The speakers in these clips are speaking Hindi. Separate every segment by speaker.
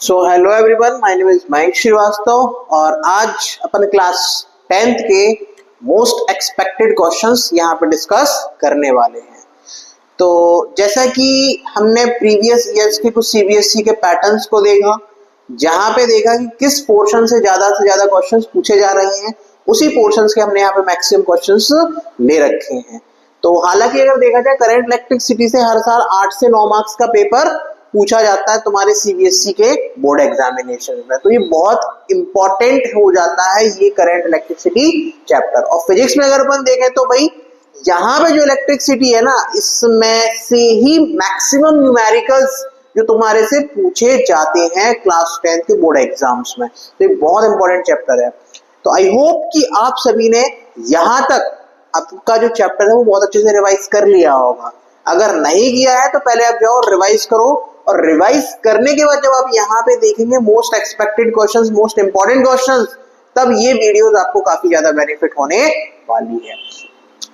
Speaker 1: So hello everyone, my name is Mayank Srivastava और आज अपन क्लास 10th के मोस्ट एक्सपेक्टेड क्वेश्चंस यहाँ पे डिस्कस करने वाले हैं। तो जैसा कि हमने प्रीवियस ईयर्स के कुछ सीबीएसई के पैटर्न्स को देखा, जहाँ पे देखा कि किस पोर्शन से ज्यादा क्वेश्चंस पूछे जा रहे हैं, उसी पोर्शंस के हमने यहाँ पे मैक्सिमम क्वेश्चंस ले रखे हैं। तो हालांकि अगर देखा जाए करंट इलेक्ट्रिसिटी से हर साल 8 से 9 मार्क्स का पेपर पूछा जाता है तुम्हारे सीबीएसई के बोर्ड एग्जामिनेशन में, तो ये बहुत इंपॉर्टेंट हो जाता है ये करंट इलेक्ट्रिसिटी चैप्टर। और फिजिक्स में अगर अपन देखें तो भाई यहाँ पे जो इलेक्ट्रिसिटी है ना, इसमें से ही मैक्सिमम न्यूमेरिकल्स जो तुम्हारे से पूछे जाते हैं क्लास 10 के बोर्ड एग्जाम्स में, तो ये बहुत इंपॉर्टेंट चैप्टर है। तो आई होप कि आप सभी ने यहाँ तक आपका जो चैप्टर है वो बहुत अच्छे से रिवाइज कर लिया होगा। अगर नहीं किया है तो पहले आप जाओ रिवाइज करो, और रिवाइज करने के बाद जब आप यहाँ पे देखेंगे most expected questions, most important questions, तब ये वीडियोस आपको काफी ज्यादा बेनिफिट होने वाली है।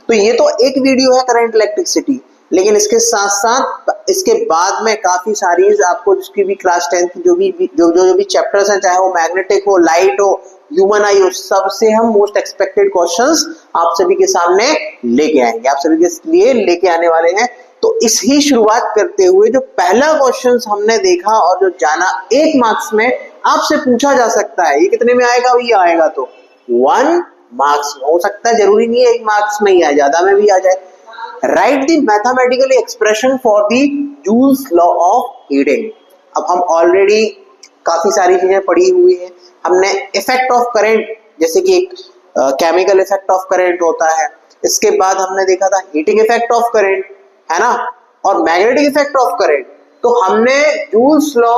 Speaker 1: तो ये तो एक वीडियो है करंट इलेक्ट्रिसिटी, लेकिन इसके साथ साथ इसके बाद में काफी सारी आपको जिसकी भी क्लास 10 की जो भी चैप्टर्स हैं, चाहे वो मैग्नेटिक हो, लाइट हो, ह्यूमन आई हो, सबसे हम मोस्ट एक्सपेक्टेड क्वेश्चंस आप सभी के सामने लेके आएंगे, आप सभी के लिए लेके आने वाले हैं। तो इसकी शुरुआत करते हुए जो पहला क्वेश्चन हमने देखा और जो जाना 1 मार्क्स में आपसे पूछा जा सकता है, ये कितने में आएगा? ये आएगा तो 1 मार्क्स में हो सकता है, जरूरी नहीं है 1 मार्क्स में ही आए, ज्यादा में भी आ जाए। Right the mathematical expression for the joules law of heating. अब हम ऑलरेडी काफी सारी चीजें पढ़ी हुई है, हमने इफेक्ट ऑफ करंट, जैसे कि एक केमिकल इफेक्ट ऑफ करंट होता है, इसके बाद हमने देखा था हीटिंग इफेक्ट ऑफ करंट, है ना, और मैग्नेटिक इफेक्ट ऑफ करंट। तो हमने जूल्स लॉ,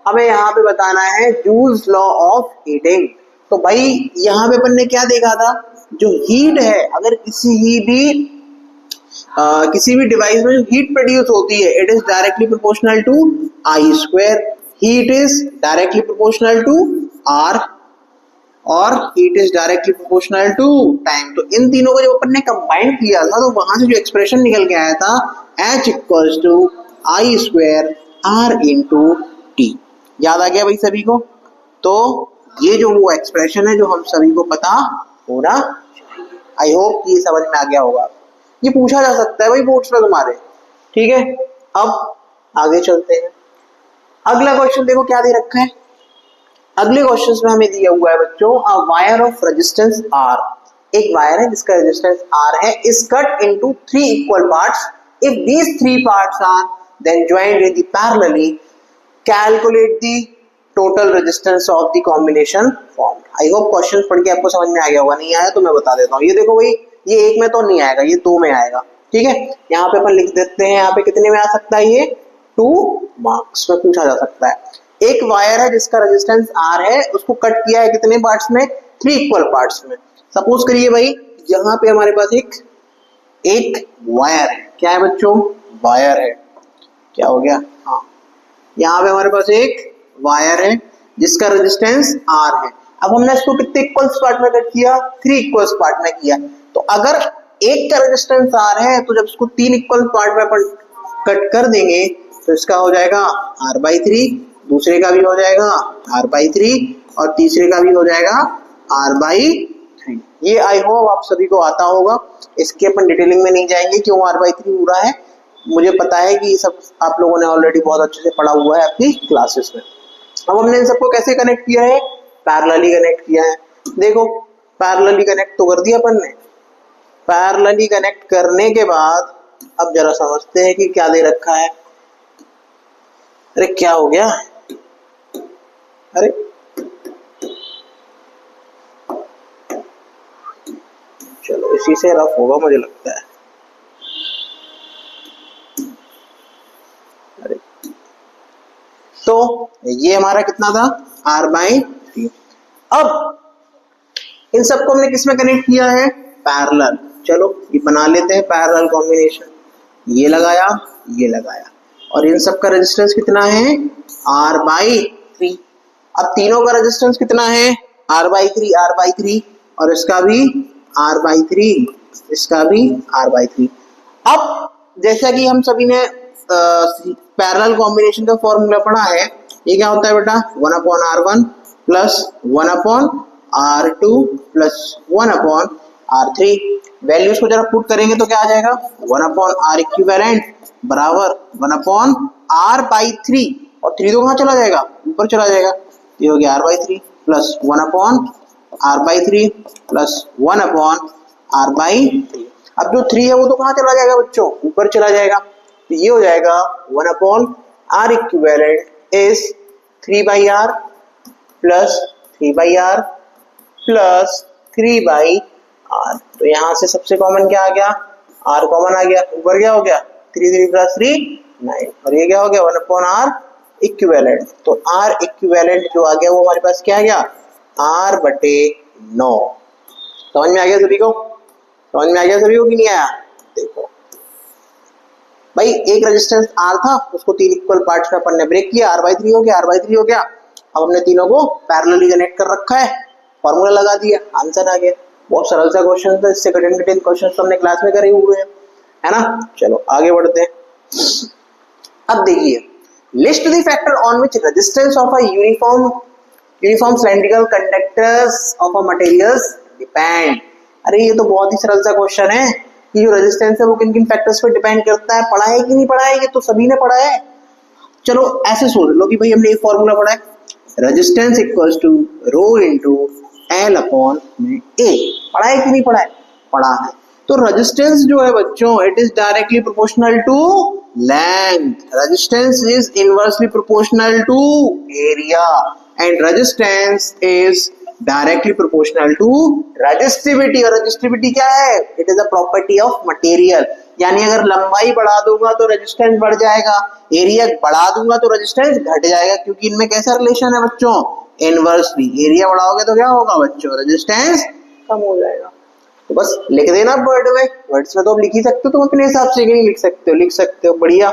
Speaker 1: हमें यहाँ पे बताना है जूल्स लॉ ऑफ हीटिंग। तो भाई यहाँ पे अपन ने क्या देखा था, जो हीट है अगर किसी भी डिवाइस में जो हीट प्रोड्यूस होती है, it is directly proportional to I square, heat is directly proportional to R, और heat is directly proportional to time. तो इन तीनों को जब अपन ने कंबाइन किया था, तो वहां से जो एक्सप्रेशन निकल के आया था H equals to I square R into T. याद आ गया भाई सभी को? तो ये जो वो एक्सप्रेशन है जो हम सभी को पता होना चाहिए। आई होप ये समझ में आ गया होगा। ये पूछा जा सकता है भाई बोर्ड्स में तुम्हारे, ठीक है। अब आगे चलते हैं, अगला क्वेश्चन देखो क्या दे रखा है। अगले क्वेश्चन में हमें दिया हुआ है बच्चों, a wire of resistance R, एक वायर है जिसका रेजिस्टेंस R है, is cut into 3 equal parts, if these 3 parts are then joined in the parallelly, calculate the total resistance of the combination formed. I hope question पढ़ के आपको समझ में आ गया होगा, नहीं आया तो मैं बता देता हूँ। ये देखो भाई, ये 1 में तो नहीं आएगा, ये 2 में आएगा, ठीक है। यहाँ पे अपन लिख देते हैं, यहाँ पे कितने में आ सकता है, ये 2 मार्क्स में पूछा जा सकता है। एक वायर है जिसका रेजिस्टेंस R है, उसको कट किया है कितने पार्ट्स में, 3 इक्वल पार्ट्स में। सपोज करिए भाई यहाँ पे हमारे पास एक वायर है, क्या है बच्चों, वायर है, क्या हो गया, हाँ, यहाँ पे हमारे पास एक वायर है जिसका रेजिस्टेंस R है। अब हमने इसको कितने इक्वल पार्ट में कट किया, 3 इक्वल पार्ट में किया। तो अगर एक का रेजिस्टेंस R है, तो जब इसको 3 इक्वल पार्ट में अपन कट कर देंगे तो इसका हो जाएगा R/3, दूसरे का भी हो जाएगा R/3, और तीसरे का भी हो जाएगा R/3। ये आई होप आप सभी को आता होगा, इसके अपन डिटेलिंग में नहीं जाएंगे क्यों R/3 हो रहा है, मुझे पता है कि ये सब आप लोगों ने ऑलरेडी बहुत अच्छे से पढ़ा हुआ है आपकी क्लासेस में। अब हमने इन सबको कैसे कनेक्ट किया है, पैरेलली कनेक्ट किया है। देखो पैरेलली कनेक्ट तो कर दिया अपन ने, पैरेलली कनेक्ट करने के बाद अब जरा समझते हैं कि क्या दे रखा है। अरे क्या हो गया, अरे चलो इसी से रफ होगा मुझे लगता है। अरे तो ये हमारा कितना था, R/3। अब इन सबको हमने किसमें कनेक्ट किया है, पैरेलल। चलो ये बना लेते हैं पैरेलल कॉम्बिनेशन, ये लगाया, ये लगाया, और इन सब का रेजिस्टेंस कितना है, R/3। अब तीनों का रेजिस्टेंस कितना है, R/3, और इसका भी R/3, इसका भी R/3। अब जैसा कि हम सभी ने पैरेलल कॉम्बिनेशन का फॉर्मूला पढ़ा है, ये क्या होता है बेटा 1/r1 plus 1/r2 plus 1/r3। Values को जरा पुट करेंगे तो क्या आ जाएगा 1/r इक्विवेलेंट बराबर 1/r/3 और 3 तो कहाँ चला जाएगा ऊपर चला जाएगा, ये हो गया r/3 plus 1/r/3 plus 1/r/3। अब जो 3 है वो तो कहाँ चला जाएगा बच्चों ऊपर चला जाएगा, तो ये हो जाएगा 1/r equivalent is 3/r plus 3/r plus 3/r। तो यहाँ से सबसे कॉमन क्या आ गया r कॉमन आ गया, ऊपर क्या हो गया 3 3 प्लस 3 9 और ये क्या हो गया 1/r इक्विवेलेंट। तो r इक्विवेलेंट जो आ गया वो हमारे पास क्या आ गया r/9। समझ में आ गया सभी को, समझ में आ गया सभी को कि नहीं आया। देखो भाई एक रेजिस्टेंस R था उसको 3 इक्वल पार्ट्स में अपन ने ब्रेक किया, r/3 हो गया r/3 हो गया। अब हमने तीनों को पैरेलली कनेक्ट कर रखा है, फॉर्मूला लगा दिया, आंसर आ गया। बहुत सरल सा क्वेश्चन था, इससे कठिन क्वेश्चन तो हमने क्लास में करे हुए हैं, है ना। चलो आगे बढ़ते हैं। अब देखिए list the factor on which resistance of a uniform cylindrical conductors of a materials depend. अरे ये तो बहुत ही सरल सा क्वेश्चन है कि जो रेजिस्टेंस है वो किन किन फैक्टर्स पे डिपेंड करता है। पढ़ा है कि नहीं पढ़ा है, ये तो सभी ने पढ़ा है। चलो ऐसे सोच लो कि भाई हमने एक फॉर्मूला पढ़ा है, resistance equals to rho into L upon A। पढ़ा है कि नहीं पढ़ा है, पढ़ा है। तो रेजिस्टेंस जो है बच्चों it is directly proportional to length, resistance is inversely proportional to area and resistance is directly proportional to resistivity. और रेजिस्टिविटी क्या है, it is a property of material, यानी अगर लंबाई बढ़ा दूंगा तो रेजिस्टेंस बढ़ जाएगा, एरिया बढ़ा दूंगा तो रेजिस्टेंस घट जाएगा, क्योंकि इनमें कैसा रिलेशन है बच्चों इनवर्सली। एरिया बढ़ाओगे तो क्या होगा बच्चों रेजिस्टेंस कम हो जाएगा। तो बस लिख देना वर्ड में, वर्ड्स में तो आप लिख ही सकते हो, तुम अपने हिसाब से नहीं लिख सकते हो, लिख सकते हो, बढ़िया।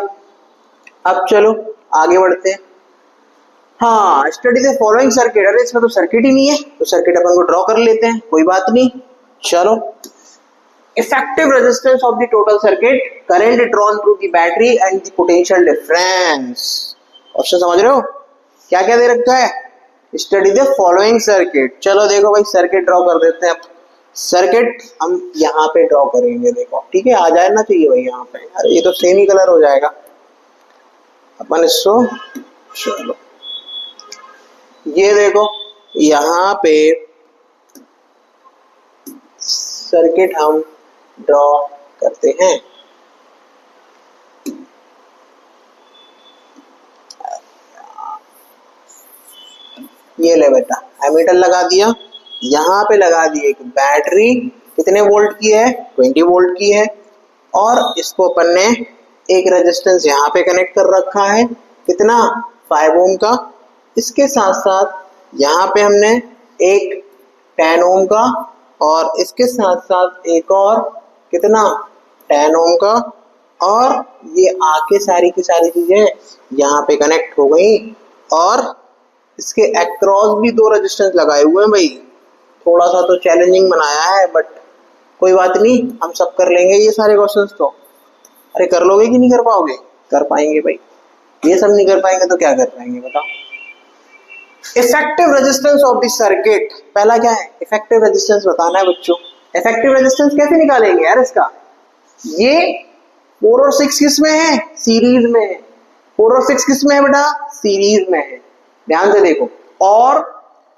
Speaker 1: अब चलो आगे बढ़ते हैं। हाँ स्टडी द फॉलोइंग सर्किट। अरे इसमें तो सर्किट ही नहीं है, तो सर्किट अपन को ड्रॉ कर लेते हैं, कोई बात नहीं। चलो effective resistance of the total circuit, current drawn through the battery and the potential difference. Question समझ रहे हो क्या क्या दे रखा है, स्टडी द फॉलोइंग सर्किट। चलो देखो भाई सर्किट ड्रॉ कर देते हैं। सर्किट हम यहाँ पे ड्रॉ करेंगे, देखो ठीक है, आ जाना चाहिए भाई यहाँ पे। अरे ये तो सेम ही कलर हो जाएगा अपन इसको। चलो ये देखो यहाँ पे सर्किट हम ड्रॉ करते हैं। ये ले बेटा एमीटर लगा दिया, यहाँ पे लगा दिए एक बैटरी, कितने वोल्ट की है 20 वोल्ट की है, और इसको अपन ने एक रेजिस्टेंस यहाँ पे कनेक्ट कर रखा है, कितना 5 ओम का। इसके साथ साथ यहाँ पे हमने एक 10 ओम का, और इसके साथ साथ एक और कितना 10 ओम का, और ये आके सारी की सारी चीजें यहाँ पे कनेक्ट हो गई। और इसके अक्रॉस भी 2 रेजिस्टेंस लगाए हुए हैं भाई, थोड़ा सा तो चैलेंजिंग बनाया है बट कोई बात नहीं, हम सब कर लेंगे ये सारे क्वेश्चंस तो। अरे कर लोगे कि नहीं कर पाओगे, कर पाएंगे भाई, ये सब नहीं कर पाएंगे तो क्या कर पाएंगे बताओ। Effective resistance of the circuit, पहला क्या है इफेक्टिव रेजिस्टेंस बताना है बच्चों। इफेक्टिव रेजिस्टेंस कैसे निकालेंगे यार इसका, ये 4 और 6 किस में है सीरीज में है, 4 और 6 किस में है बेटा सीरीज में है, ध्यान से देखो। और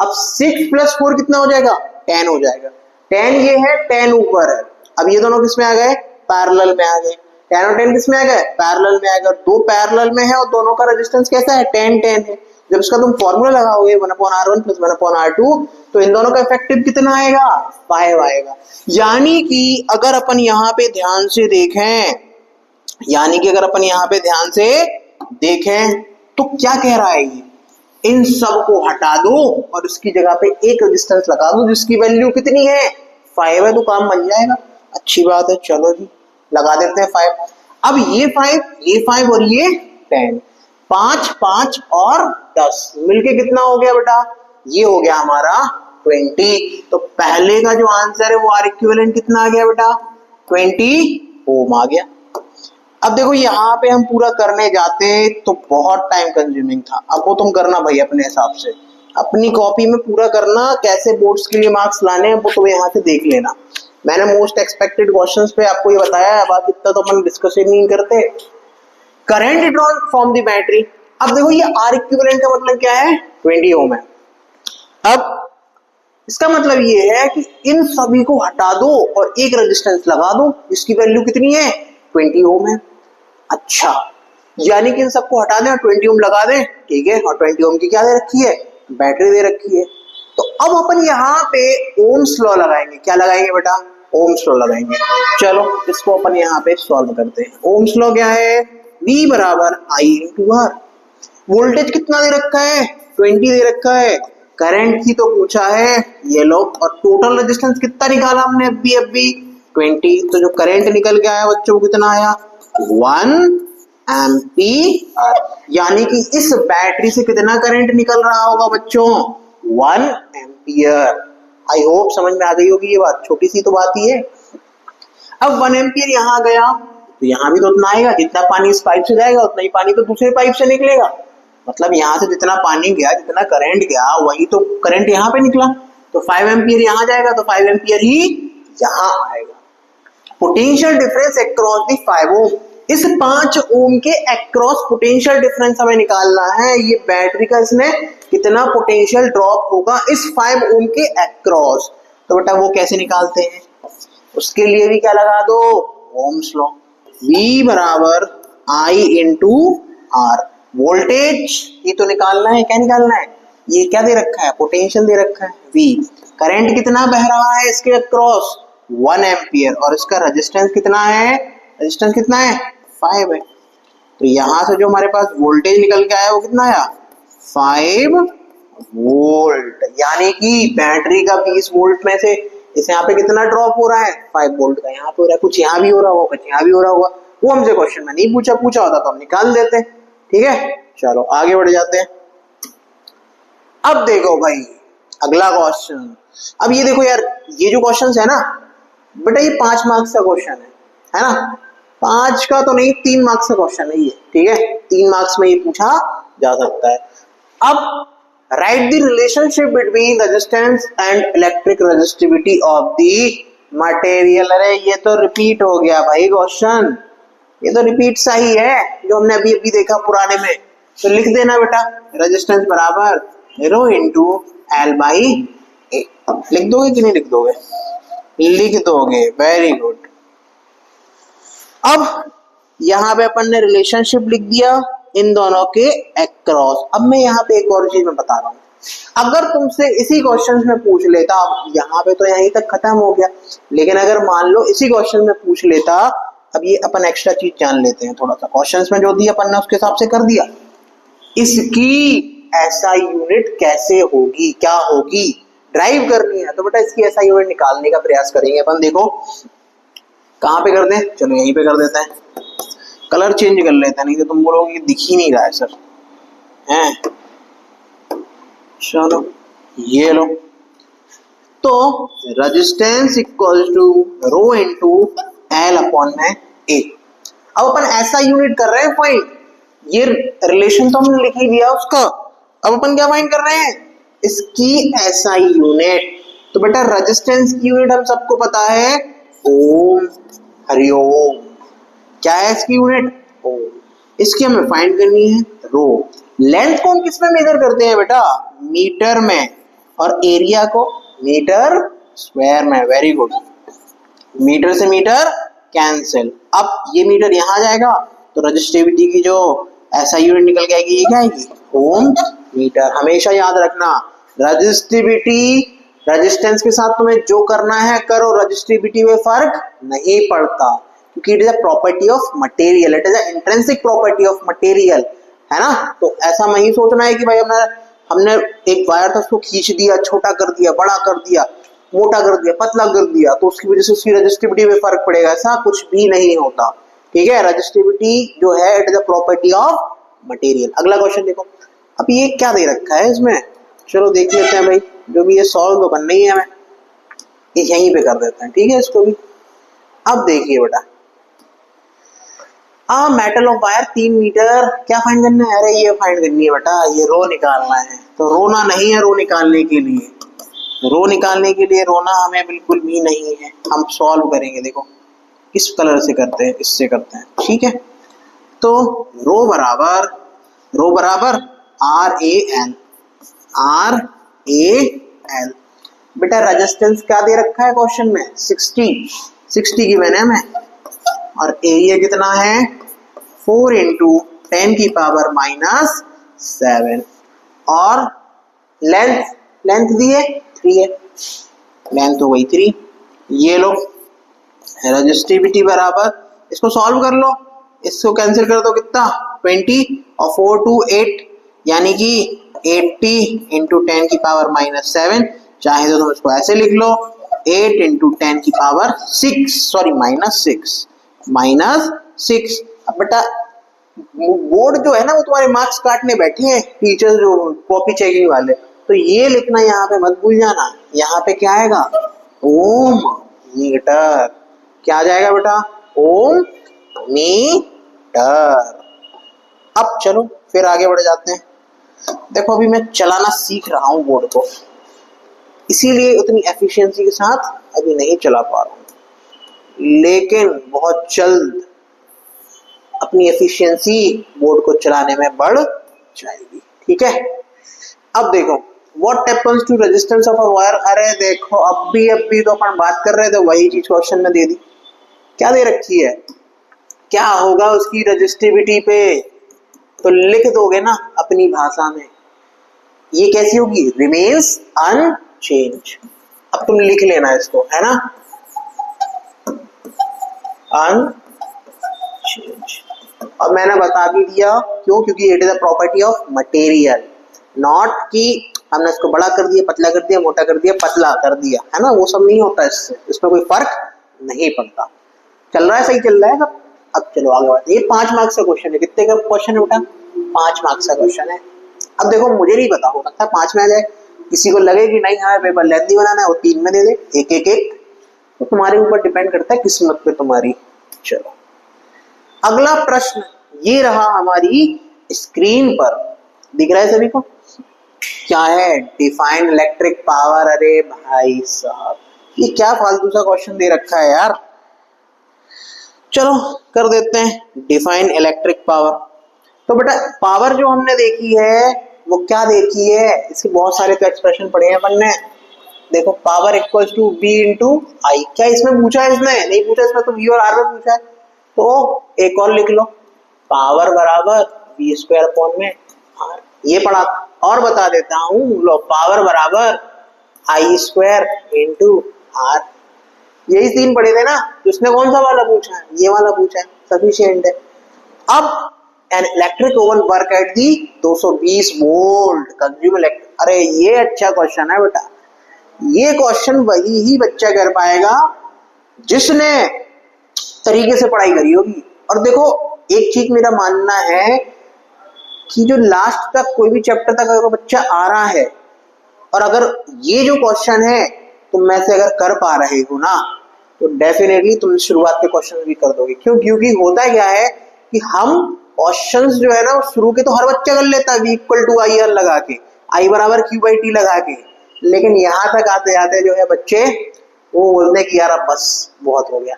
Speaker 1: अब 6 प्लस 4 कितना हो जाएगा 10 हो जाएगा, 10 ये है 10 ऊपर है। अब ये दोनों किस में आ गए पैरेलल में आ गए, 10 और 10 किस में आ गए पैरेलल में आ गए, 2 पैरेलल में है और दोनों का रेजिस्टेंस कैसा है 10 10 है। जब इसका तुम फॉर्मूला लगाओगे 1/r1 प्लस 1/r2 तो इन दोनों का इफेक्टिव कितना आएगा 5 आएगा। यानी कि अगर अपन यहाँ पे ध्यान से देखें, यानी कि अगर अपन यहाँ पे ध्यान से देखें तो क्या कह रहा है ये, इन सब को हटा दो और इसकी जगह पे एक रेजिस्टेंस लगा दो जिसकी वैल्यू कितनी है 5 है, तो काम बन जाएगा। अच्छी बात है, चलो जी लगा देते हैं 5। अब ये 5 और ये 10, 5 5 और 10 मिलके कितना हो गया बेटा, ये हो गया हमारा 20। तो पहले का जो आंसर है वो आर इक्विवेलेंट कितना आ गया बेटा 20 ओम आ गया। अब देखो यहाँ पे हम पूरा करने जाते तो बहुत टाइम कंज्यूमिंग था, अब वो तुम करना भाई अपने हिसाब से, अपनी कॉपी में पूरा करना, कैसे बोर्ड्स के लिए मार्क्स लाने हैं वो तो यहाँ से देख लेना। मैंने मोस्ट एक्सपेक्टेड क्वेश्चंस पे आपको ये बताया है, अब इतना तो अपन डिस्कस ही नहीं करते। Current drawn from the battery, अब देखो ये आर इक्विवेलेंट का मतलब क्या है, 20 ओम है। अब इसका मतलब ये है कि इन सभी को हटा दो और एक रेजिस्टेंस लगा दो, इसकी वैल्यू कितनी है, 20 ओम है। अच्छा, यानी कि इन सबको हटा दें और 20 ओम लगा दें, ठीक है, और 20 ओम की क्या दे रखी है, बैटरी दे रखी है। तो अब अपन यहाँ पे ओम्स लॉ लगाएंगे, क्या लगाएंगे बेटा, ओम्स लॉ लगाएंगे। चलो इसको अपन यहाँ पे सॉल्व करते हैं। ओम्स लॉ क्या है, V बराबर I इंटू आर। वोल्टेज कितना दे रखा है, 20 दे रखा है, करंट की तो पूछा है ये लो, और टोटल रेजिस्टेंस कितना निकाला हमने अभी 20, तो जो करंट निकल के आया बच्चों कितना आया, 1 एम्पीयर। यानी कि इस बैटरी से कितना करंट निकल रहा होगा बच्चों, 1 एम्पीयर। आई होप समझ में आ गई होगी ये बात, छोटी सी तो बात ही है। अब 1 एम्पीयर यहाँ गया तो यहाँ भी तो उतना आएगा, जितना पानी इस पाइप से जाएगा उतना ही पानी तो दूसरे पाइप से निकलेगा, मतलब यहाँ से जितना पानी गया, जितना करंट गया, वही तो करंट यहाँ पे निकला। तो 5 एम्पीयर यहाँ जाएगा तो 5 एम्पीयर ही यहाँ आएगा। पोटेंशियल डिफरेंस अक्रॉस दी 5 ओम, इस 5 ओम के अक्रॉस पोटेंशियल डिफरेंस हमें निकालना है। ये बैटरी का इसमें कितना पोटेंशियल ड्रॉप होगा इस 5 ओम के अक्रॉस, तो बेटा वो कैसे निकालते हैं, उसके लिए भी क्या लगा दो, ओम्स लॉ। V बराबर I इंटू आर। वोल्टेज ये तो निकालना है, क्या निकालना है, ये क्या दे रखा है, पोटेंशियल दे रखा है V। करंट कितना बह रहा है इसके अक्रॉस, 1 एम्पीयर, और इसका रेजिस्टेंस कितना है, रेजिस्टेंस कितना है, 5 है। तो यहां से जो हमारे पास वोल्टेज निकल के आया वो कितना आया, 5 वोल्ट। यानी कि बैटरी का 20 वोल्ट में से इस यहाँ पे कितना ड्रॉप हो रहा है, 5 वोल्ट का यहाँ पे हो रहा है, कुछ यहाँ भी हो रहा होगा, कुछ यहाँ भी हो रहा होगा, वो हमसे क्वेश्चन में नहीं पूछा, पूछा होता तो हम निकाल देते। ठीक है, चलो आगे बढ़ जाते हैं। अब देखो भाई अगला क्वेश्चन, अब ये देखो यार, ये जो क्वेश्चन है ना बेटा, ये 5 मार्क्स का क्वेश्चन है ना, 5 का तो नहीं, 3 मार्क्स का क्वेश्चन है ये, ठीक है, 3 मार्क्स में ये पूछा जा सकता है। अब write the relationship between resistance and electric resistivity of the material। अरे ये तो रिपीट हो गया भाई क्वेश्चन, ये तो रिपीट सा ही है जो हमने अभी अभी देखा पुराने में। तो लिख देना बेटा, रेजिस्टेंस बराबर रो इंटू एल बाई ए। लिख दोगे कि नहीं लिख दोगे, लिख दोगे, वेरी गुड। अब यहाँ पे अपन ने रिलेशनशिप लिख दिया इन दोनों के अक्रॉस। अब मैं यहाँ पे एक और चीज में बता रहा हूँ, अगर तुमसे इसी क्वेश्चन में पूछ लेता, यहाँ पे तो यहीं तक खत्म हो गया, लेकिन अगर मान लो इसी क्वेश्चन में पूछ लेता, अब ये अपन एक्स्ट्रा चीज जान लेते हैं थोड़ा सा, क्वेश्चन में जो दिया अपन ने उसके हिसाब से कर दिया, इसकी एसआई यूनिट कैसे होगी, क्या होगी, ड्राइव करनी है तो बेटा इसकी एसआई यूनिट निकालने का प्रयास करेंगे अपन। देखो कहाँ पे कर दें, चलो यहीं पे कर देते हैं, कलर चेंज कर लेते हैं, नहीं तो तुम बोलोगे दिख ही नहीं रहा है सर, हैं, चलो ये लो। तो resistance equal to rho into L upon में ए। अब अपन ऐसा यूनिट कर रहे हैं फाइंड, ये रिलेशन तो हमने लिख ही दिया उसका, अब अपन क्या फाइंड कर रहे हैं, इसकी एसआई यूनिट। तो बेटा रेजिस्टेंस की यूनिट हम सबको पता है ओम, हरिओम, क्या है इसकी यूनिट, ओम, इसकी हमें फाइंड करनी है रो। लेंथ को हम किस में मेजर करते हैं बेटा, मीटर में, और एरिया को मीटर स्क्वायर में, वेरी गुड, मीटर से मीटर कैंसिल। अब ये मीटर यहां जाएगा तो रजिस्टिविटी की जो ऐसा यूनिट निकल के आएगी, ये क्या आएगी, ओम मीटर। हमेशा याद रखना रजिस्टिविटी, रेजिस्टेंस के साथ तुम्हें जो करना है करो, रजिस्टिविटी में फर्क नहीं पड़ता, क्योंकि it is a property of material, it is a intrinsic property of material, है ना। तो ऐसा नहीं सोचना है कि भाई हमने एक वायर था उसको खींच दिया, छोटा कर दिया, बड़ा कर दिया, मोटा कर दिया, पतला कर दिया, तो उसकी वजह से उसकी रजिस्टिविटी में फर्क पड़ेगा, ऐसा कुछ भी नहीं होता, ठीक है। रजिस्टिविटी जो है it is a property of material. अगला क्वेश्चन देखो, अब ये क्या दे रखा है इसमें, चलो देख लेते हैं भाई, जो भी ये सॉल्व तो करना ही है हमें, यहीं पे कर देते हैं, ठीक है इसको भी। अब देखिए बेटा, मेटल ऑफ वायर 3 मीटर, क्या फाइंड करना है? अरे ये फाइंड करनी है बेटा, ये रो निकालना है। तो रोना नहीं है रो निकालने के लिए, रो निकालने के लिए रोना हमें बिल्कुल भी नहीं है। हम सॉल्व करेंगे, देखो किस कलर से करते हैं, इससे करते हैं, ठीक है। तो रो बराबर RAL, RAL। बेटा रेजिस्टेंस क्या दे रखा है क्वेश्चन में? 60 की मैंने में, और एरिया कितना है? 4 इंटू 10 की पावर माइनस 7, और लेंथ दी है 3 है, लेंथ हो गई 3। ये लो रेजिस्टिविटी बराबर, इसको सॉल्व कर लो, इसको कैंसिल कर दो, कितना? 20, और 4 to 8 यानी कि 80 इंटू 10 की पावर माइनस 7। चाहे तो तुम इसको ऐसे लिख लो, 8 इंटू 10 की पावर 6, सॉरी माइनस 6। अब बेटा बोर्ड जो है ना वो तुम्हारे मार्क्स काटने बैठे हैं टीचर्स, जो कॉपी चेकिंग वाले, तो ये लिखना यहाँ पे मत भूल जाना। यहाँ पे क्या आएगा? ओम मीटर। क्या आ जाएगा बेटा? ओम मीटर। अब चलो फिर आगे बढ़ जाते हैं। देखो अभी मैं चलाना सीख रहा हूँ बोर्ड को, इसीलिए उतनी एफिशिएंसी के साथ अभी नहीं चला पा रहा हूँ, लेकिन बहुत जल्द अपनी एफिशिएंसी बोर्ड को चलाने में बढ़ जाएगी, ठीक है। अब देखो what happens to resistance of a wire. अरे देखो अभी तो अपन बात कर रहे थे, वही चीज क्वेश्चन में दे दी। क्या दे रखी है? क्या होगा उसकी रेजिस्टिविटी पे? तो लिख दोगे ना अपनी भाषा में, ये कैसी होगी? Remains unchanged. अब तुम लिख लेना इसको, है ना, अनचेंज। और मैंने बता भी दिया क्यों, क्योंकि it is a property of material, not कि हमने इसको बड़ा कर दिया, पतला कर दिया, मोटा कर दिया, पतला कर दिया, है ना, वो सब नहीं होता इससे, इसमें कोई फर्क नहीं पड़ता। चल रहा है, सही चल रहा है सब। अब चलो आगे बढ़ते हैं। ये 5 मार्क्स का क्वेश्चन है। कितने का क्वेश्चन है बेटा? 5 मार्क्स का क्वेश्चन है। अब देखो मुझे नहीं पता, हो सकता है 5 में आ जाए, किसी को लगे कि नहीं हमें पेपर लेंथी बनाना है, वो 3 में दे दे, एक। तो तुम्हारे ऊपर डिपेंड करता है, किस्मत पे तुम्हारी। चलो अगला प्रश्न ये रहा हमारी स्क्रीन पर, दिख रहा है सभी को? क्या है? Define electric power. अरे भाई साहब ये क्या फालतू सा क्वेश्चन दे रखा है यार। चलो कर देते हैं डिफाइन इलेक्ट्रिक पावर। तो बेटा पावर जो हमने देखी है वो क्या देखी है? इसके बहुत सारे तो एक्सप्रेशन पढ़े हैं अपन ने। देखो power equals to B into I. क्या इसमें पूछा है? इसमें नहीं पूछा, इसमें तो वी और आर में पूछा है। तो एक और लिख लो, पावर बराबर वी स्क्वायर अपॉन में आर, ये पढ़ा। और बता देता हूं, लो पावर बराबर आई स्क्वायर इंटू आर। यही 3 पढ़े थे ना, तो उसने कौन सा वाला पूछा है? ये वाला पूछा है, सफिशिएंट है। अब an electric oven work at the 220 volt consume electric. अरे ये अच्छा क्वेश्चन है बेटा, ये क्वेश्चन वही ही बच्चा कर पाएगा जिसने तरीके से पढ़ाई करी होगी। और देखो एक चीज मेरा मानना है कि जो लास्ट तक कोई भी चैप्टर तक अगर बच्चा आ रहा है, और अगर ये जो क्वेश्चन है तुम में से अगर कर पा रहे हो ना, तो डेफिनेटली तुम शुरुआत के क्वेश्चन भी कर दोगे। क्यों? क्योंकि होता क्या है कि हम क्वेश्चंस जो है ना वो शुरू के तो हर बच्चा कर लेता है, v equal to I R लगा के, आई बराबर क्यू बाई टी लगा के, लेकिन यहाँ तक आते आते जो है बच्चे वो बोलते कि यार अब बस बहुत हो गया।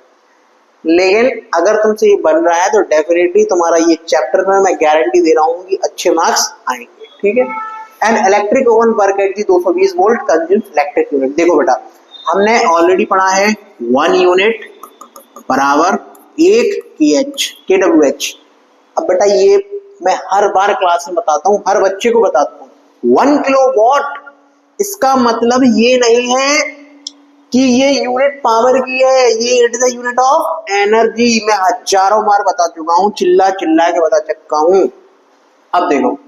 Speaker 1: लेकिन अगर तुमसे ये बन रहा है तो डेफिनेटली तुम्हारा ये चैप्टर में मैं गारंटी दे रहा हूँ कि अच्छे मार्क्स आएंगे, ठीक है। And electric oven work at the 220 volt consumes electric unit. देखो बेटा हमने ऑलरेडी पढ़ा है 1 यूनिट बराबर 1 kWh। अब बेटा ये मैं हर बार क्लास में बताता हूँ, हर बच्चे को बताता हूँ, 1 किलोवाट इसका मतलब ये नहीं है कि ये यूनिट पावर की है, ये it is a unit of energy. मैं हजारों बार बता चुका हूँ, चिल्ला चिल्ला के बता चुका हूँ। अब देखो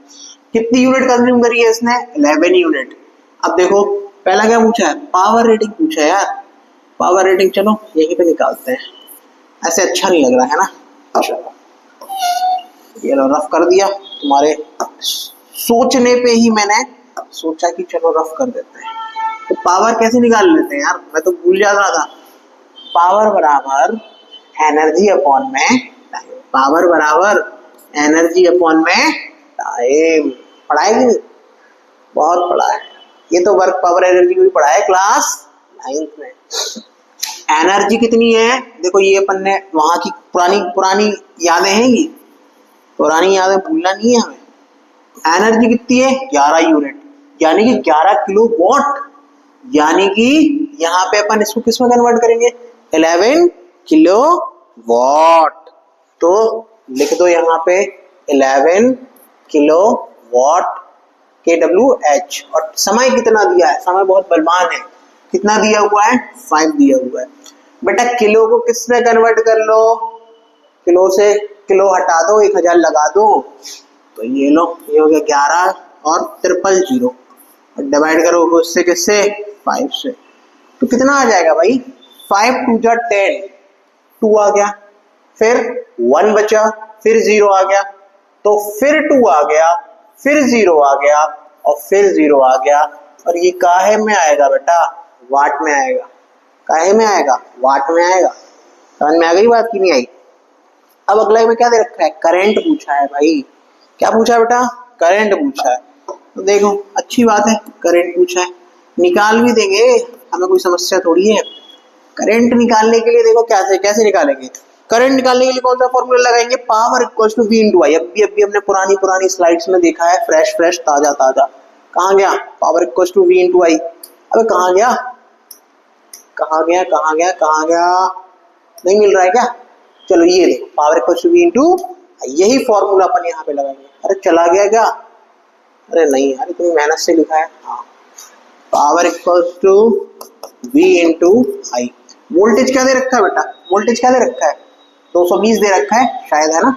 Speaker 1: कितनी यूनिट कंज्यूम करी है इसने? 11 यूनिट। अब देखो पहला क्या पूछा है? पावर रेटिंग पूछा है यार। पावर रेटिंग चलो यहीं पे निकालते हैं, ऐसे अच्छा नहीं लग रहा है ना। चलो ये लो रफ कर दिया, तुम्हारे सोचने पे ही मैंने सोचा कि चलो रफ कर देते हैं। तो पावर कैसे निकाल लेते हैं यार, मैं तो भूल जा रहा था। पावर बराबर एनर्जी अपॉन में टाइम। पावर बराबर एनर्जी अपॉन में टाइम। पढ़ा है कि नहीं? बहुत पढ़ा है। ये तो वर्क पावर एनर्जी भी पढ़ा है क्लास 9th में। एनर्जी कितनी है देखो, ये अपन ने वहां की पुरानी पुरानी यादें हैं, ये पुरानी यादें भूलना नहीं है हमें। एनर्जी कितनी है 11 यूनिट, यानी कि 11 किलो वॉट। यानी कि यहाँ पे अपन इसको किस में कन्वर्ट करेंगे 11 किलो वॉट। तो लिख दो यहाँ पे 11 किलो वॉट kWh। और समय कितना दिया है, समय बहुत बलवान है। कितना दिया हुआ है 5 दिया हुआ है। बेटा किलो को किस में कन्वर्ट कर लो, किलो से किलो हटा दो, 1000 लगा दो, तो ये लो ये हो गया 11 और 000 और डिवाइड करोगे उससे किससे 5 से, तो कितना आ जाएगा भाई 5 2 जा 10, 2 आ गया, फिर 1 बचा, फिर 0 आ गया, तो फिर 2 आ गया, फिर 0 आ गया और फिर 0 आ गया। और ये काहे में आएगा बेटा, वाट में आएगा। काहे में आएगा, वाट में आएगा। समझ में आ गई बात की नहीं आई? अब अगला में क्या दे रखा है, करंट पूछा है भाई। क्या पूछा है बेटा, करंट पूछा है। तो देखो अच्छी बात है, करंट पूछा है, निकाल भी देंगे, हमें कोई समस्या थोड़ी है। करंट निकालने के लिए देखो कैसे निकालेंगे। करंट निकालने के लिए कौन सा फॉर्मूला लगाएंगे, power equals to V into I. अभी हमने पुरानी स्लाइड्स में देखा है, फ्रेश ताजा। कहाँ गया, power equals to V into I. अबे कहाँ गया, नहीं मिल रहा है क्या? चलो ये देखो, power equals to V into, यही फॉर्मूला अपन यहाँ पे लगाएंगे। अरे चला गया क्या? अरे नहीं यार, इतनी मेहनत से लिखा है। हाँ, power equals to V into I. Voltage क्या दे रखा है बेटा, वोल्टेज क्या दे रखा है 220 दे रखा है शायद, है ना।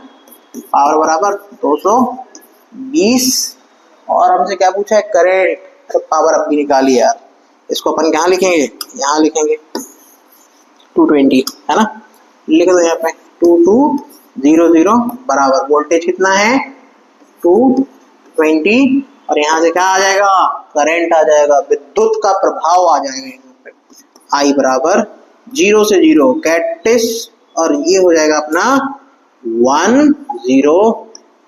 Speaker 1: पावर बराबर 220 और हमसे क्या पूछा है, करंट। तो पावर अब भी निकाली यार, इसको अपन कहाँ लिखेंगे, यहाँ लिखेंगे 220, है ना। लिख दो यहाँ पे 2200 बराबर वोल्टेज कितना है 220 और यहाँ से क्या आ जाएगा, करंट आ जाएगा, विद्युत का प्रभाव आ जाएगा यहाँ पे। आई बराबर 0 से 0 कैटिस और ये हो जाएगा अपना 10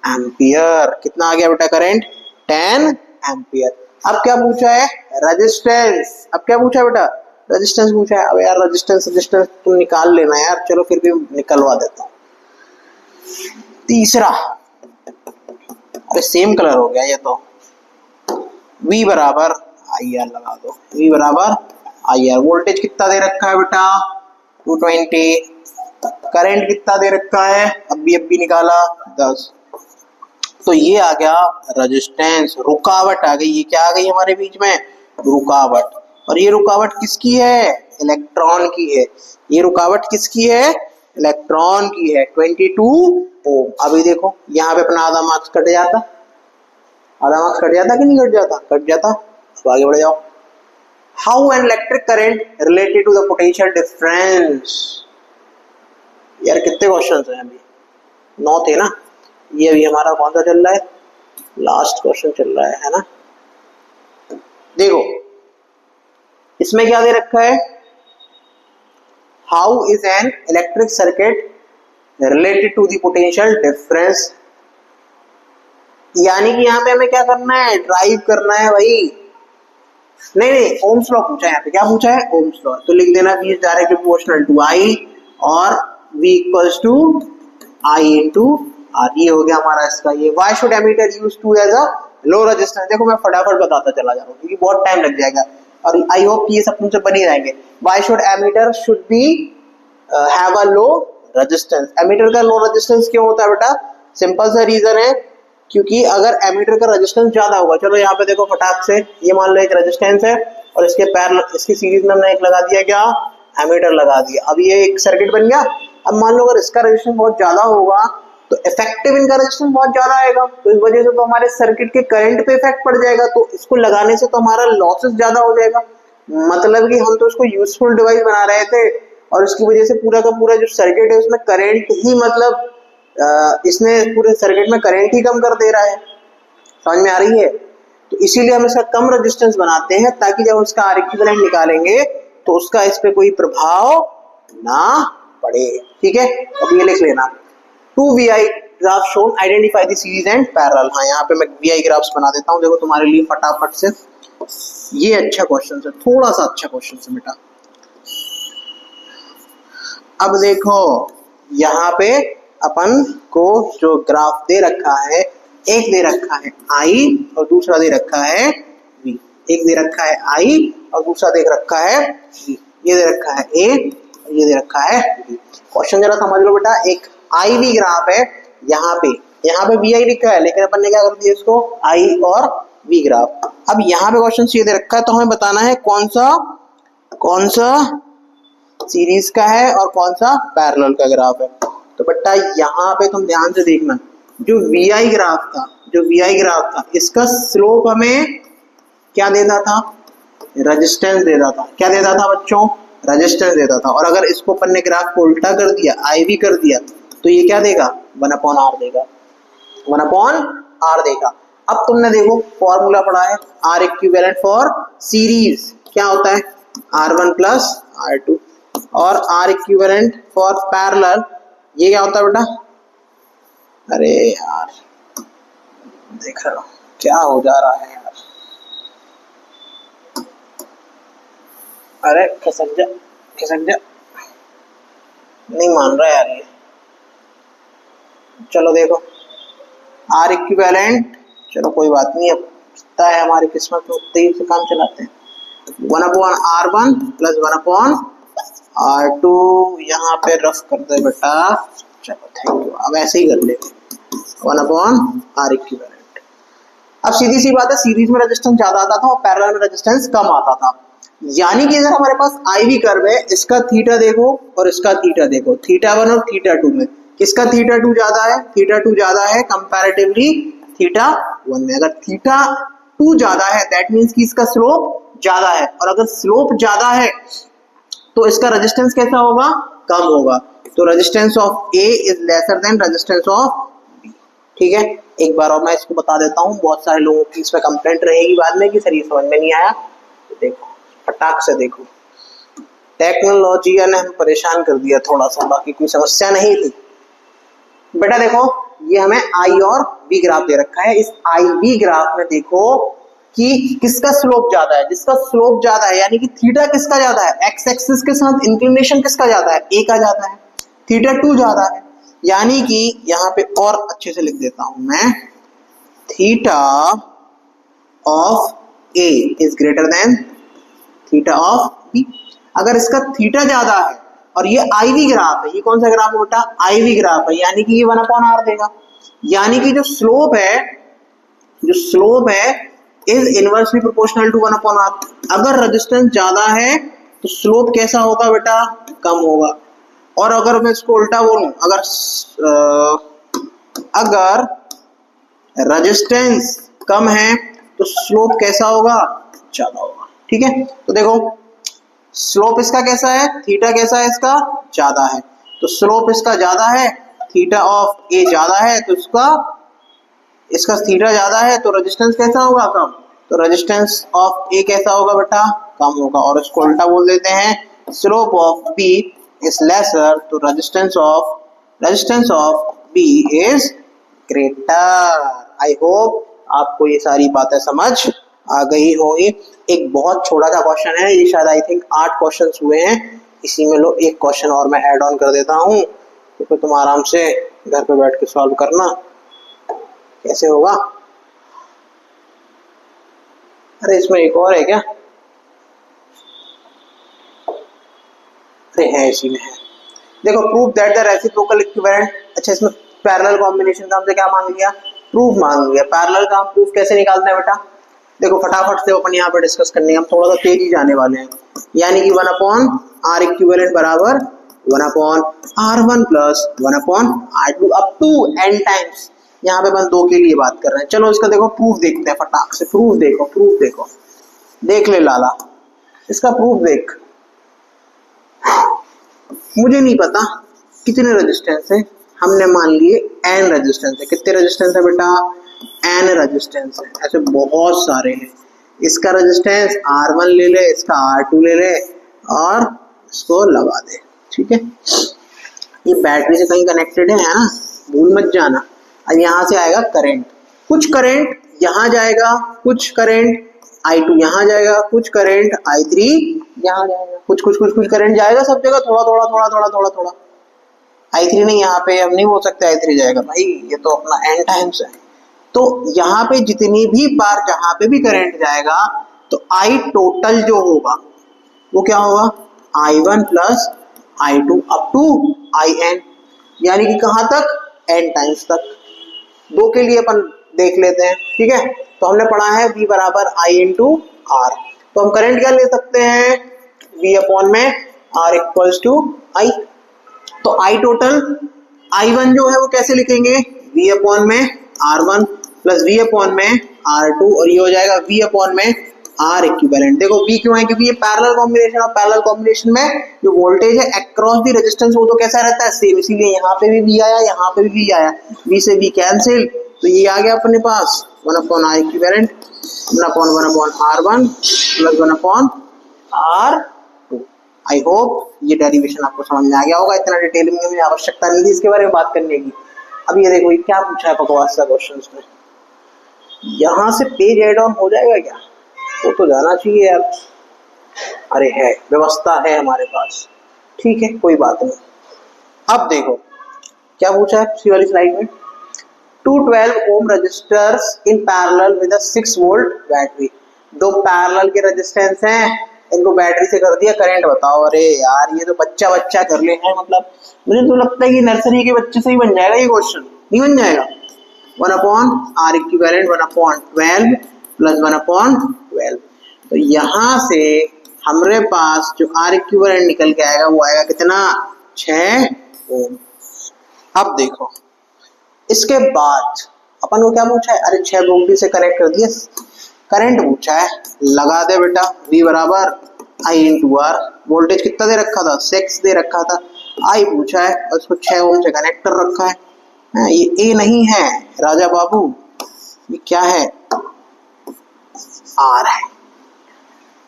Speaker 1: एम्पियर। कितना आ गया बेटा करंट 10 एम्पियर। अब क्या पूछा है, रेजिस्टेंस। अब क्या पूछा बेटा, रेजिस्टेंस पूछा है। अब यार रेजिस्टेंस तुम निकाल लेना यार, चलो फिर भी निकलवा देता हूँ। तीसरा, अरे सेम कलर हो गया ये तो। V बराबर IR लगा दो, V बराबर IR। वोल्टेज कितना दे रखा है बेटा 220, करंट कितना दे रखा है अभी निकाला 10, तो ये आ गया रेजिस्टेंस। रुकावट आ गई, ये क्या आ गई हमारे बीच में, रुकावट। और ये रुकावट किसकी है, इलेक्ट्रॉन की है। ये रुकावट किसकी है, इलेक्ट्रॉन की है, 22 ओम। अभी देखो यहाँ पे अपना आधा मार्क्स कट जाता, आधा मार्क्स कट जाता कि नहीं कट जाता, कट जाता। अब आगे बढ़ जाओ। How an electric current related to the potential difference. यार कितने क्वेश्चन हैं अभी, 9 थे ना। ये अभी हमारा कौन सा चल रहा है, लास्ट क्वेश्चन चल रहा है ना। देखो इसमें क्या दे रखा है, how is an electric circuit related to the potential difference. यानी कि यहाँ पे हमें क्या करना है, ड्राइव करना है भाई। नहीं ओम्स लॉ पूछा है यहाँ पे। क्या पूछा है, ओम्स लॉ। तो लिख देना V is directly proportional to I और V equals to I into R। ये हो गया हमारा इसका ये। Why should ammeter use to as a low resistance। देखो मैं फटाफट बताता चला जा रहा हूँ क्योंकि बहुत टाइम लग जाएगा और आई होप ये सब तुमसे बन ही जाएंगे। Why should ammeter should be have a low resistance। Ammeter का लो रेजिस्टेंस क्यों होता है बेटा, सिंपल सा रीजन है, क्योंकि अगर एमीटर का रेजिस्टेंस ज्यादा होगा, चलो यहाँ पे देखो फटाक से, ये मान लो एक रेजिस्टेंस है और इसके पैरेलल इसकी सीरीज में हमने एक लगा दिया, क्या एमीटर लगा दिया। अब ये एक सर्किट बन गया। अब मान लो अगर इसका रेजिस्टेंस बहुत ज्यादा होगा तो इफेक्टिव इनका रेजिस्टेंस बहुत ज्यादा आएगा, तो इस वजह से तो हमारे सर्किट के करंट पे इफेक्ट पड़ जाएगा, तो इसको लगाने से तो हमारा लॉसेस ज्यादा हो जाएगा। मतलब कि हम तो इसको यूजफुल डिवाइस बना रहे थे और इसकी वजह से पूरा का पूरा जो सर्किट है उसमें करंट ही मतलब इसने पूरे सर्किट में करंट ही कम कर दे रहा है। समझ में आ रही है? तो इसीलिए हम इसका कम रेजिस्टेंस बनाते हैं ताकि जब उसका आर इक्विवेलेंट निकालेंगे तो उसका इस पे कोई प्रभाव ना पड़े। ठीक है, अब ये लिख लेना two V I. Graph shown, identify the series and parallel. हाँ, यहाँ पे मैं वी.आई. ग्राफ्स बना देता हूँ, देखो तुम्हारे लिए फटाफट से। ये अच्छा क्वेश्चन है, थोड़ा सा अच्छा क्वेश्चन है बेटा। अब देखो यहाँ पे अपन को जो ग्राफ दे रखा है, एक दे रखा है आई और दूसरा दे रखा है वी। एक दे रखा है आई और दूसरा दे रखा है वी। ये दे रखा है ए और ये दे रखा है वी। क्वेश्चन जरा समझ लो बेटा, एक आई वी ग्राफ है, यहाँ पे वी आई लिखा है, लेकिन अपन ने क्या कर दिया इसको आई और वी ग्राफ। अब यहाँ पे क्वेश्चन ये दे रखा है, तो हमें बताना है कौन सा सीरीज का है और कौन सा पैरेलल का ग्राफ है। तो बेटा यहाँ पे तुम ध्यान से देखना, जो वी आई ग्राफ था इसका स्लोप हमें क्या देता था, रेजिस्टेंस देता था। क्या देता था बच्चों, रेजिस्टेंस देता था। और अगर इसको अपन ने ग्राफ को उल्टा कर दिया, आई वी कर दिया, तो ये क्या देगा, 1/r देगा, 1/r देगा। अब तुमने देखो फॉर्मूला पढ़ा है, आर इक्विवेलेंट फॉर सीरीज क्या होता है, R1 प्लस R2, और आर इक्विवेलेंट फॉर पैरेलल ये क्या होता है बेटा, अरे यार देख रहा हूं क्या हो जा रहा है यार, अरे खिसक जा, नहीं मान रहा यार ये। चलो देखो आर इक्विवेलेंट, चलो कोई बात नहीं, अब जितना है हमारी किस्मत में उतने ही से काम चलाते हैं। 1/R1 प्लस 1/R2, यहाँ पे रफ कर दे बेटा, चलो थैंक यू। अब ऐसे ही कर ले 1/R इक्विवेलेंट। अब सीधी सी बात है, सीरीज में रेजिस्टेंस ज्यादा आता था और पैरेलल में रेजिस्टेंस कम आता था। यानी कि अगर हमारे पास आई वी कर्व है, इसका थीटा देखो और इसका थीटा देखो, θ1 और θ2 में किसका θ2 ज्यादा है, θ2 ज्यादा है कंपैरेटिवली θ1 में। अगर θ2 ज्यादा है दैट मींस कि इसका स्लोप ज्यादा है, और अगर स्लोप ज्यादा है तो इसका रेजिस्टेंस कैसा होगा, कम होगा। तो resistance of A is lesser than resistance of B. ठीक है, एक बार और मैं इसको बता देता हूँ, बहुत सारे लोगों की इसमें कंप्लेंट रहेगी बाद में कि सर ये समझ में नहीं आया। तो देखो फटाक से देखो, टेक्नोलॉजी ने हमें परेशान कर दिया थोड़ा सा, बाकी कोई समस्या नहीं थी। बेटा देखो ये हमें आई और बी ग्राफ दे रखा है, इस आई बी ग्राफ में देखो कि किसका स्लोप ज्यादा है, जिसका स्लोप ज्यादा है यानी कि थीटा किसका ज्यादा है, एक्स एक्सिस के साथ इंक्लिनेशन किसका ज्यादा है, ए का ज्यादा है, θ2 ज्यादा है। यानी कि यहाँ पे और अच्छे से लिख देता हूं मैं, theta of A is greater than theta of B. अगर इसका थीटा ज्यादा है और ये आई वी ग्राफ है, ये कौन सा ग्राफ है बेटा, आई वी ग्राफ है, यानी कि ये 1/r देगा। यानी कि जो स्लोप है is inversely proportional to 1/r। अगर रेजिस्टेंस ज्यादा है तो स्लोप कैसा होगा बेटा, कम होगा। और अगर मैं इसको उल्टा बोलूं, अगर रेजिस्टेंस कम है तो स्लोप कैसा होगा, ज्यादा होगा। ठीक है, तो देखो स्लोप इसका कैसा है, थीटा कैसा है इसका, ज्यादा है, तो स्लोप इसका ज्यादा है, थीटा ऑफ ए ज्यादा है, तो इसका थीटा ज्यादा है तो रेजिस्टेंस कैसा होगा, कम। तो रेजिस्टेंस ऑफ ए कैसा होगा बेटा, कम होगा। और इसको उल्टा बोल देते हैं, slope of B is lesser, तो resistance of B is greater. I hope आपको ये सारी बातें समझ आ गई होगी। एक बहुत छोटा सा क्वेश्चन है, ये शायद आई थिंक 8 क्वेश्चंस हुए हैं, इसी में लो एक क्वेश्चन और मैं ऐड ऑन कर देता हूँ, तो फिर तुम आराम से घर पे बैठ के सॉल्व करना। कैसे होगा, अरे इसमें एक और है क्या, अरे है इसी में है। देखो prove that the reciprocal equivalent, अच्छा इसमें पैरेलल कॉम्बिनेशन का हमसे क्या मांग लिया, प्रूफ मांग लिया। पैरेलल का हम प्रूफ कैसे निकालते हैं बेटा, देखो फटाफट से अपन यहाँ पे डिस्कस करने, हम थोड़ा सा तेजी जाने वाले हैं। यानी कि 1/r इक्विवेलेंट बराबर 1/r1 plus 1/r2 up to n times. यहाँ पे अपन 2 के लिए बात कर रहे हैं। चलो इसका देखो प्रूफ देखते हैं फटाक से, प्रूफ देखो देख ले लाला, इसका प्रूफ देख। मुझे नहीं पता कितने रेजिस्टेंस है, हमने मान लिए n रेजिस्टेंस है। कितने रेजिस्टेंस है बेटा, n रेजिस्टेंस है, ऐसे बहुत सारे हैं। इसका रेजिस्टेंस R1 ले ले, इसका R2 ले ले और इसको लगा दे। ठीक है, ये बैटरी से कहीं कनेक्टेड है ना, भूल मत जाना। अब यहाँ से आएगा करंट, कुछ करंट यहाँ जाएगा, कुछ करंट I2 यहाँ जाएगा, कुछ करंट I3 यहाँ जाएगा, कुछ कुछ कुछ कुछ करंट जाएगा सब जगह, थोड़ा थोड़ा थोड़ा थोड़ा थोड़ा थोड़ा। I3 नहीं, यहाँ पे अब नहीं हो सकता I3 जाएगा भाई, ये तो अपना एन टाइम्स है। तो यहाँ पे जितनी भी बार जहां पे भी करंट जाएगा तो I टोटल जो होगा वो क्या होगा, I1 plus I2 up to IN, यानी कि कहां तक, n टाइम्स तक। दो के लिए अपन देख लेते हैं, ठीक है। तो हमने पढ़ा है V बराबर I इंटू R, तो हम करंट क्या ले सकते हैं, V अपॉन में R इक्वल्स टू I। तो I टोटल I1 जो है वो कैसे लिखेंगे, V अपॉन में R1 प्लस V अपॉन में R2, और ये हो जाएगा V अपॉन में R इक्विवेलेंट। देखो V क्यों है, क्योंकि ये पैरेलल कॉम्बिनेशन, और पैरेलल कॉम्बिनेशन में जो वोल्टेज है अक्रॉस द रेजिस्टेंस वो तो कैसा रहता है, सेम, इसीलिए यहाँ पे भी V आया, यहाँ पे भी V आया, V से V कैंसिल, तो ये आ गया अपने पास 1 upon R equivalent, 1 upon R1 plus 1 upon R2। I hope ये डेरिवेशन आपको समझ में आ गया होगा, इतना डिटेल में मुझे आवश्यकता नहीं थी इसके बारे में बात करने की। अब ये देखो ये क्या पूछा है बकवास सा क्वेश्चन में, यहाँ से पेज एड ऑन हो जाएगा क्या, वो तो जाना चाहिए यार। अरे है, व्यवस्था है हमारे पास, ठीक है कोई बात नहीं। अब देखो क्या पूछा है पिछली वाली स्लाइड में, 212 ohm resistors in parallel with a 6 volt battery. दो पैरेलल के रेजिस्टेंस हैं, इनको बैटरी से कर दिया करंट, बताओ। अरे यार ये तो बच्चा बच्चा कर ले हैं, मतलब मुझे तो लगता है कि नर्सरी के बच्चे से ही बन जाएगा ये क्वेश्चन, नहीं बन जाएगा। 1 upon R equivalent 1 upon 12 plus 1 upon 12, तो यहाँ से हमारे पास जो R इक्विवेलेंट निकल के आएगा वो आएगा कितना, 6 ओम। अब देखो इसके बाद अपन को क्या पूछा है, अरे 6 वोल्ट से कनेक्ट कर दिया, करंट पूछा है, लगा दे बेटा। V बराबर I इंटू R, वोल्टेज कितना दे रखा था, 6 दे रखा था, I पूछा है और इसको 6 ओम से कनेक्ट कर रखा है। ये A नहीं है राजा बाबू, ये क्या है, R है।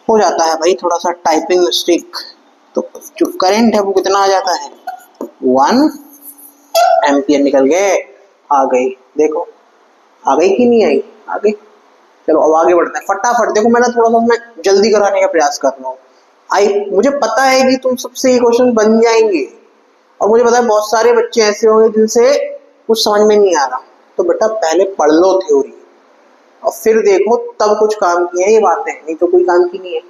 Speaker 1: हो जाता है भाई थोड़ा सा टाइपिंग मिस्टेक, तो जो करंट है वो कितना आ जाता है, 1 एम्पियर निकल गए, आ गई। देखो आ गई कि नहीं आई, आ गई। चलो अब आगे बढ़ते हैं फटाफट। देखो मैंने थोड़ा सा मैं जल्दी कराने का प्रयास कर रहा हूँ, मुझे पता है कि तुम सबसे ये क्वेश्चन बन जाएंगे, और मुझे पता है बहुत सारे बच्चे ऐसे होंगे जिनसे कुछ समझ में नहीं आ रहा, तो बेटा पहले पढ़ लो थ्योरी और फिर देखो तब कुछ काम की है ये बातें, नहीं तो कोई काम की नहीं है।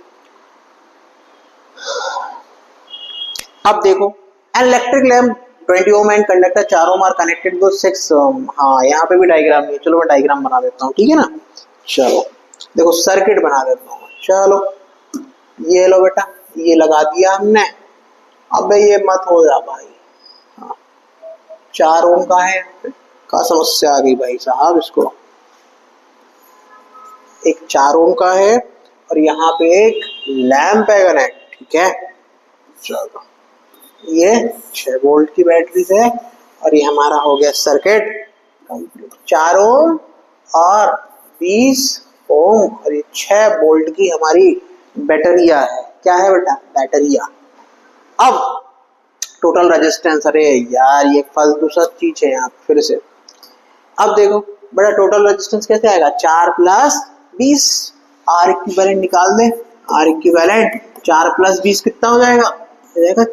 Speaker 1: अब देखो an electric lamp 20 ohm and conductor 4 ohm are connected with 6 ohm. हाँ यहाँ पे भी डायग्राम नहीं है, चलो मैं डायग्राम बना देता हूँ, ठीक है ना। चलो देखो सर्किट बना देता हूँ, चलो ये लो बेटा, ये लगा दिया हमने। अब ये मत हो जा भाई, 4 ओम का है, का समस्या आ गई भाई साहब, इसको एक 4 ओम का है और यहाँ पे एक लैंप है कनेक्ट, ठीक है। चलो ये 6 वोल्ट की बैटरी है और ये हमारा हो गया सर्किट कंप्लीट। 4 ओम और 20 ओम और ये 6 वोल्ट की हमारी बैटरिया है, क्या है बेटा, बैटरिया। अब टोटल रेजिस्टेंस, अरे यार ये फालतू सब चीज है यहाँ फिर से। अब देखो बड़ा टोटल रेजिस्टेंस कैसे आएगा, 4 प्लस 20, R इक्विवेलेंट निकाल दे, R इक्विवेलेंट 4 प्लस 20 कितना हो जाएगा,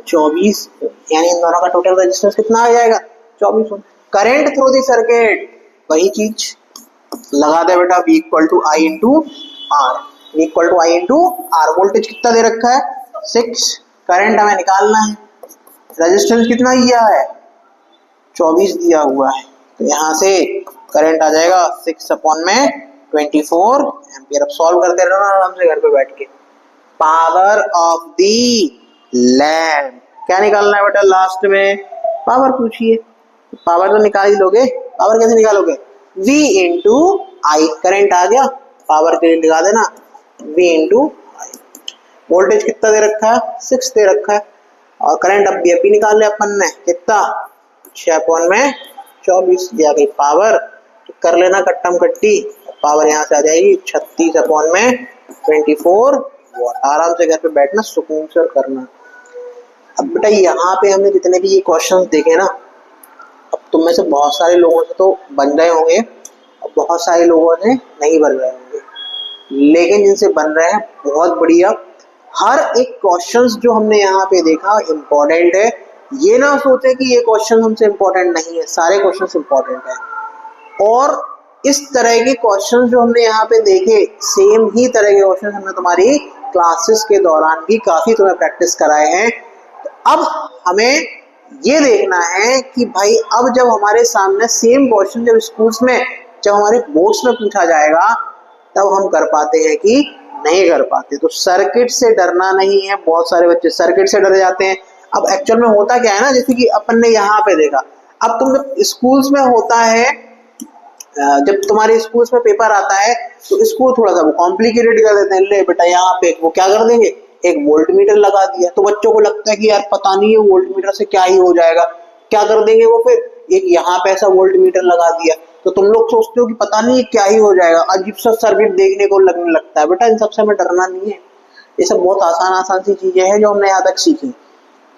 Speaker 1: 24, यानी इन दोनों का टोटल रेजिस्टेंस कितना आ जाएगा, 24 ohm. Current through the circuit, वही चीज लगा दे बेटा, V equal to I into R, V equal to I into R। Voltage कितना दे रखा है, 6, करंट हमें निकालना है, रेजिस्टेंस कितना दिया है, 24 दिया हुआ है, तो यहाँ से करंट आ जाएगा 6 अपॉन में 24 एम्पियर। अब सॉल्व करते रहना आराम से घर पे बैठ के। पावर ऑफ दी लैम्प, क्या निकालना है बेटा लास्ट में, पावर पूछिए, पावर तो निकाल ही लोगे, पावर कैसे निकालोगे, V इंटू I, करंट आ गया, पावर के लिए लगा देना V इंटू I। वोल्टेज कितना दे रखा है, 6 दे रखा है, और करंट अभी निकाल लिया अपन ने, कितना, 6 अपॉन में 24, दिया गई पावर, तो कर लेना कट्टम कट्टी, पावर यहाँ से आ जाएगी 36 अपॉन में 24 वॉट। आराम से घर पे बैठना सुकून से और करना। अब बेटा यहाँ पे हमने जितने भी ये क्वेश्चंस देखे ना, अब तुम में से बहुत सारे लोगों से तो बन रहे होंगे, बहुत सारे लोगों से नहीं बन रहे होंगे, लेकिन जिनसे बन रहे हैं बहुत बढ़िया। हर एक क्वेश्चंस जो हमने यहाँ पे देखा इम्पोर्टेंट है, ये ना सोचे कि ये क्वेश्चन हमसे इम्पोर्टेंट नहीं है, सारे क्वेश्चंस इम्पोर्टेंट है। और इस तरह के क्वेश्चंस जो हमने यहाँ पे देखे, सेम ही तरह के क्वेश्चंस हमने तुम्हारी क्लासेस के दौरान भी काफी तुम्हें प्रैक्टिस कराए हैं। तो अब हमें ये देखना है कि भाई अब जब हमारे सामने सेम क्वेश्चन जब स्कूल्स में, जब हमारे बोर्ड्स में पूछा जाएगा, तब हम कर पाते हैं कि नहीं कर पाते। तो सर्किट से डरना नहीं है, बहुत सारे बच्चे सर्किट से डर जाते हैं। अब एक्चुअल में होता क्या है ना, जैसे कि अपन ने यहाँ पे देखा, अब तुम स्कूल्स में होता है, जब तुम्हारे स्कूल्स में पेपर आता है तो इसको थोड़ा सा वो कॉम्प्लिकेटेड कर देते हैं। ले बेटा यहाँ पे वो क्या कर देंगे, एक वोल्ट मीटर लगा दिया, तो बच्चों को लगता है कि यार पता नहीं है वोल्ट मीटर से क्या ही हो जाएगा, क्या कर देंगे वो, फिर एक यहाँ पे ऐसा वोल्ट मीटर लगा दिया, तो तुम लोग सोचते हो कि पता नहीं क्या ही हो जाएगा, अजीब सा सर्किट देखने को लगने लगता है। बेटा इन सबसे हमें डरना नहीं है, ये सब बहुत आसान आसान सी चीजें हैं जो हमने यहाँ तक सीखी।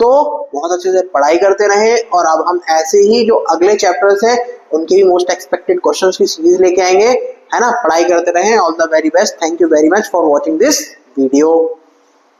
Speaker 1: तो बहुत अच्छे से पढ़ाई करते रहे, और अब हम ऐसे ही जो अगले चैप्टर्स है उनके भी मोस्ट एक्सपेक्टेड क्वेश्चंस की सीरीज लेके आएंगे, है ना। पढ़ाई करते रहे, all the very best, thank you very much for watching this video.